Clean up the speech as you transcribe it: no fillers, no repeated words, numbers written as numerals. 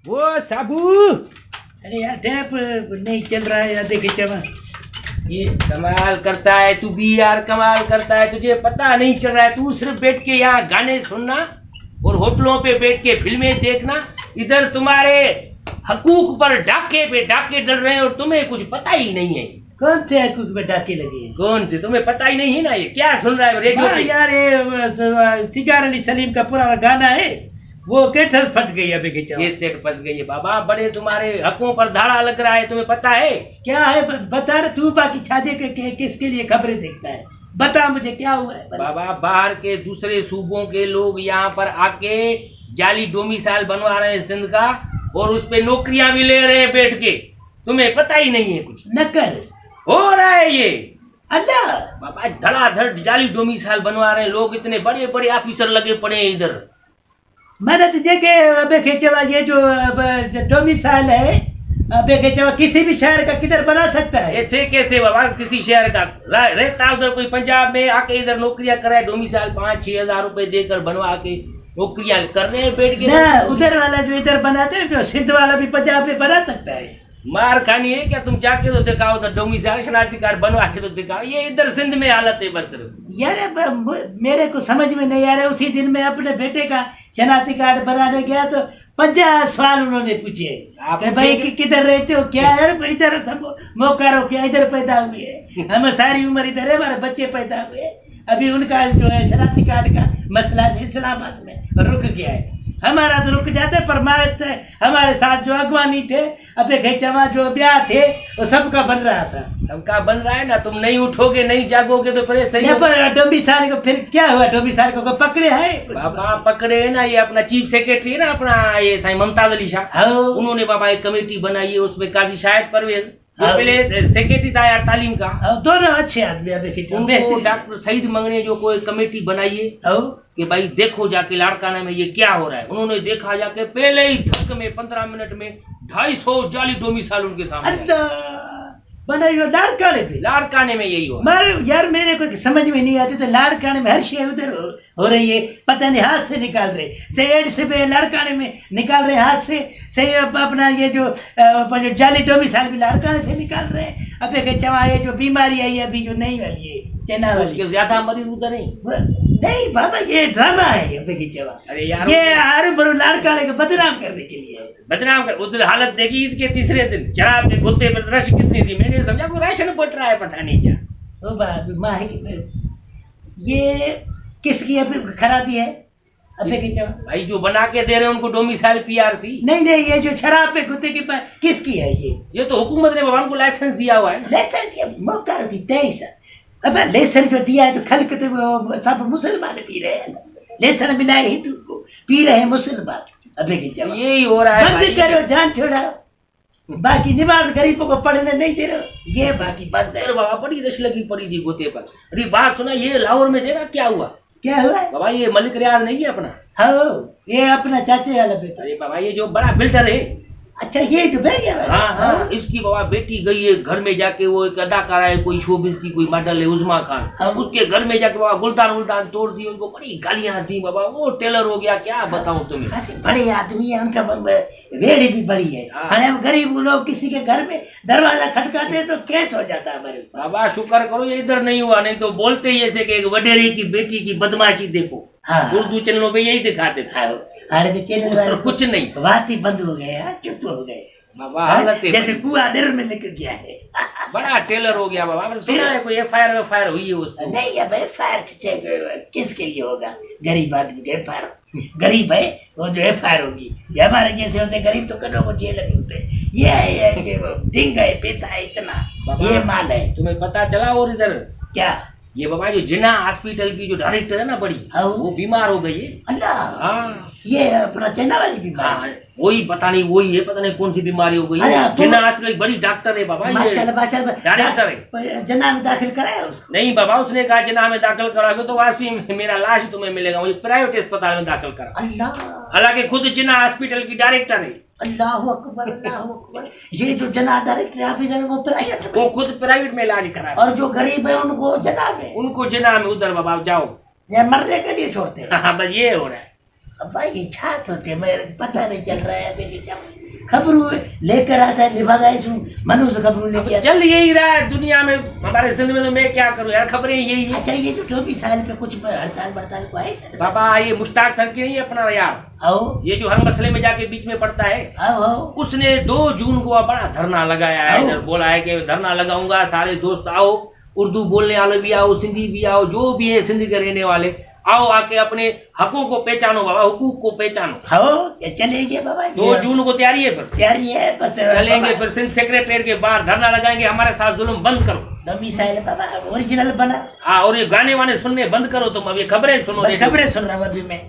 वो साबू, अरे यार टैप नहीं चल रहा है यार, देखे चमा ये कमाल करता है तू भी यार, कमाल करता है। तुझे पता नहीं चल रहा है, तू सिर्फ बैठ के यहाँ गाने सुनना और होटलों पे बैठ के फिल्में देखना। इधर तुम्हारे हकूक पर डाके पे डाके डल रहे हैं और तुम्हें कुछ पता ही नहीं है। कौन से हकूक में डाके लगे हैं? कौन से? तुम्हें पता ही नहीं है ना। ये क्या सुन रहा है रेडियो पे? यार ये सिगार अली सलीम का पुराना गाना है, वो केठल फट गई अभी के ये सेट फंस गई है बाबा। बड़े तुम्हारे हकों पर धाड़ा लग रहा है, तुम्हें पता है? क्या है बता रहे तू? बाकी छाजे के किसके लिए खबरें देखता है? बता मुझे क्या हुआ है बाबा। बाहर के दूसरे सूबों के लोग यहाँ पर आके जाली डोमिसाइल बनवा रहे हैं सिंध का, और उस पे नौकरियां भी ले रहे हैं बैठ के। तुम्हें पता ही नहीं है कुछ। नकल हो रहा है ये अल्लाह बाबा। धड़ाधड़ जाली डोमिसाइल बनवा रहे हैं लोग, इतने बड़े बड़े ऑफिसर लगे पड़े हैं इधर। मैंने तुझे के अबे खेचवा ये जो डोमिसाइल है अबे खेचवा किसी भी शहर का किधर बना सकता है? ऐसे कैसे बाबा? किसी शहर का रहता उधर कोई पंजाब में आके इधर नौकरियां कराए, डोमिसाइल 5-6 हजार रुपए देकर बनवा के नौकरियां कर रहे हैं बैठ के ना। उधर वाला जो इधर बनाते हैं, जो सिंध वाला भी पंजाब में बना सकता है। मार खानी है क्या? तुम जाके तो दिखाओ, तो डोमिसाइल शनाख्ती कार्ड बनवा के तो दिखाओ। ये इधर सिंध में हालत है बस। यार मेरे को समझ में नहीं आ रहा। उसी दिन मैं अपने बेटे का शनाख्ती कार्ड बनाने गया तो 50 सवाल उन्होंने पूछे भाई किधर रहते हो, क्या यार इधर सब मोकारो क्या इधर पैदा हुए, हम सारी उम्र इधर है, हमारे बच्चे पैदा हुए। अभी उनका जो है शनाख्ती कार्ड का मसला इस्लामाबाद में रुक गया है। हमारा तो रुक जाता है, पर हमारे साथ जो अगवानी थे अबे खेचवा जो ब्याह थे वो सबका बन रहा था। सबका बन रहा है ना। तुम नहीं उठोगे नहीं जागोगे तो फिर सही। पर डोमिसाइल को फिर क्या हुआ? डोमिसाइल को पकड़े है बाबा? पकड़े है ना। ये अपना चीफ सेक्रेटरी है ना अपना, ये साईं मुमताज अली शाह, उन्होंने बाबा एक कमेटी बनाई है। उसमें काजी शाहिद परवेज पहले सेक्रेटरी था यार तालीम का। दोनों अच्छे आदमी उनको डॉक्टर सईद मंगने जो कोई कमेटी बनाई है कि भाई देखो जाके लाड़काना में ये क्या हो रहा है। उन्होंने देखा जाके पहले ही धक्के में 15 मिनट में 250 जाली डोमिसाइल उनके सामने बनाई हो। लाड़काने पे लाड़काने में यही हो यार मेरे को समझ में नहीं आती। तो लाड़काने में हर शे उधर हो रही है, पता नहीं हाथ से निकाल रहे से एड से पे लाड़काने में निकाल रहे हाथ से अपना ये जो जाली डोमिसाइल भी लाड़काने से निकाल रहे हैं। अब एक चवा ये जो बीमारी आई है अभी जो नहीं वाली है चना वाली, ज्यादा मरीज उधर नहीं बाबा ये ड्रामा है। अरे यार ये आरू बरू लाड़काने को बदनाम करने के लिए बदनाम कर। उधर हालत देखी ईद के तीसरे दिन शराब के गुत्ते पर रश कितनी थी। मैंने समझा कोई राशन बट रहा है, पता नहीं क्या। ओ बाप माँ है ये किसकी अभी खराबी है? अबे भाई जो बना के दे रहे हैं उनको डोमिसाइल पीआरसी। नहीं ये जो शराब पे गुत्ते की किसकी है? ये तो हुकूमत ने भगवान को लाइसेंस दिया हुआ है ना। लाइसेंस दिया मौका थी 23। अब लेसन जो दिया है तो खल के तो सब मुसलमान पी रहे हैं। लेसन मिलाए हिंदू को पी रहे हैं मुसलमान। अबे यही हो रहा है। बंद करो, जान छोड़ाओ। बाकी नमाज गरीबों को पढ़ने नहीं दे रहे, ये बाकी बंद है। बाबा बड़ी रश लगी पड़ी थी गोते पर। अरे बात सुना, ये लाहौर में देखा क्या हुआ? क्या हुआ बाबा? ये मलिक रियाज नहीं है अपना? हाँ ये अपना चाचे वाला बेटा। अरे बाबा ये जो बड़ा बिल्डर है। अच्छा ये जो बेटिया वाला? हाँ इसकी बाबा बेटी गई है घर में जाके, वो एक अदाकारा है कोई शोबिस की कोई मॉडल है उजमा खान, उसके घर में जाके बाबा गुलदान तोड़ दी, उनको बड़ी गालियां दी बाबा। वो टेलर हो गया, क्या बताऊं तुम्हें। बड़े आदमी है, उनका वेड़ी भी बड़ी है। हम गरीब लोग किसी के घर में दरवाजा खटकाते तो केस हो जाता है हमारे। बाबा शुक्र करो ये इधर नहीं हुआ, नहीं तो बोलते ही ऐसे कि एक वडेरे की बेटी की बदमाशी देखो। हाँ उर्दू चैनलों पे यही दिखाते थे। अरे चैनल वाले कुछ नहीं, बात ही बंद हो गए, चुप हो गए बाबा। जैसे कुआ डर में लेकर गया है। बड़ा टेलर हो गया बाबा। सुना है कोई एफआईआर हुई है उसको? नहीं अब एफआईआर किसके लिए होगा? गरीब आदमी के एफआईआर, गरीब है वो जो एफआईआर होगी। ये हमारे जैसे होते गरीब तो कटो को जेल नहीं होते। ये है कि ढिंग है, पैसा है इतना, ये माल है। तुम्हें पता चला? और इधर क्या ये बाबा जो जिन्ना हॉस्पिटल की जो डायरेक्टर है ना बड़ी, वो बीमार हो गई है। अल्लाह हाँ ये अपना चेन्नई वाली बीमारी। वही पता नहीं, वही है, पता नहीं कौन सी बीमारी हो गई। जिन्ना हॉस्पिटल की बड़ी डॉक्टर है बाबा, माशाल्लाह डायरेक्टर है। जना में दाखिल कराया उसको? नहीं बाबा, उसने कहा जिन्ना में दाखिल कराओगे तो वासी मेरा लाश तुम्हें मिलेगा, मुझे प्राइवेट अस्पताल में दाखिल करा। अल्लाह, हालांकि खुद जिन्ना हॉस्पिटल की डायरेक्टर है। अल्लाह अकबर अल्लाह अकबर। ये जो जना डायरेक्टर ऑफिसर वो प्राइवेट में, वो खुद प्राइवेट में इलाज करा। और जो गरीब है उनको जना में, उनको जना में उधर बाबा जाओ, या मरने के लिए छोड़ते हैं। हाँ बस ये हो रहा है। अब भाई छात्र होते, मेरे पता नहीं चल रहा है अभी क्या। खबरों लेकर आता है निभागाए छू मनु से खबरों लेके आता चल यही रहा है दुनिया में, हमारे जिंदगी में, तो मैं क्या करूं यार, खबरें यही है। अच्छा ये जो 24 साल पे कुछ हड़ताल बड़ताल को है सर? बाबा ये मुश्ताक सर की नहीं है अपना यार, आओ ये जो हर मसले में जाके बीच में पड़ता है, आओ आओ उसने 2 जून को बड़ा धरना लगाया है, आओ। इधर बोला है कि धरना लगाऊंगा, सारे दोस्त आओ, उर्दू बोलने वाले भी आओ, सिंधी भी आओ, जो भी है सिंधी के रहने वाले आओ, आके अपने हकों को पहचानो बाबा, हुकूक को पहचानो। आओ ये चलेंगे बाबा 2 जून को तैयारी है, फिर तैयारी है बस चलेंगे, बाबा। फिर सिंध सेक्रेटरीट के बाहर धरना लगाएंगे, हमारे साथ जुल्म बंद करो। डोमिसाइल बाबा ओरिजिनल बना। हाँ, और ये गाने वाने सुनने बंद करो तुम, अब ये खबरें सुनो। बस खबरें सुन रहा हूँ अभी मैं।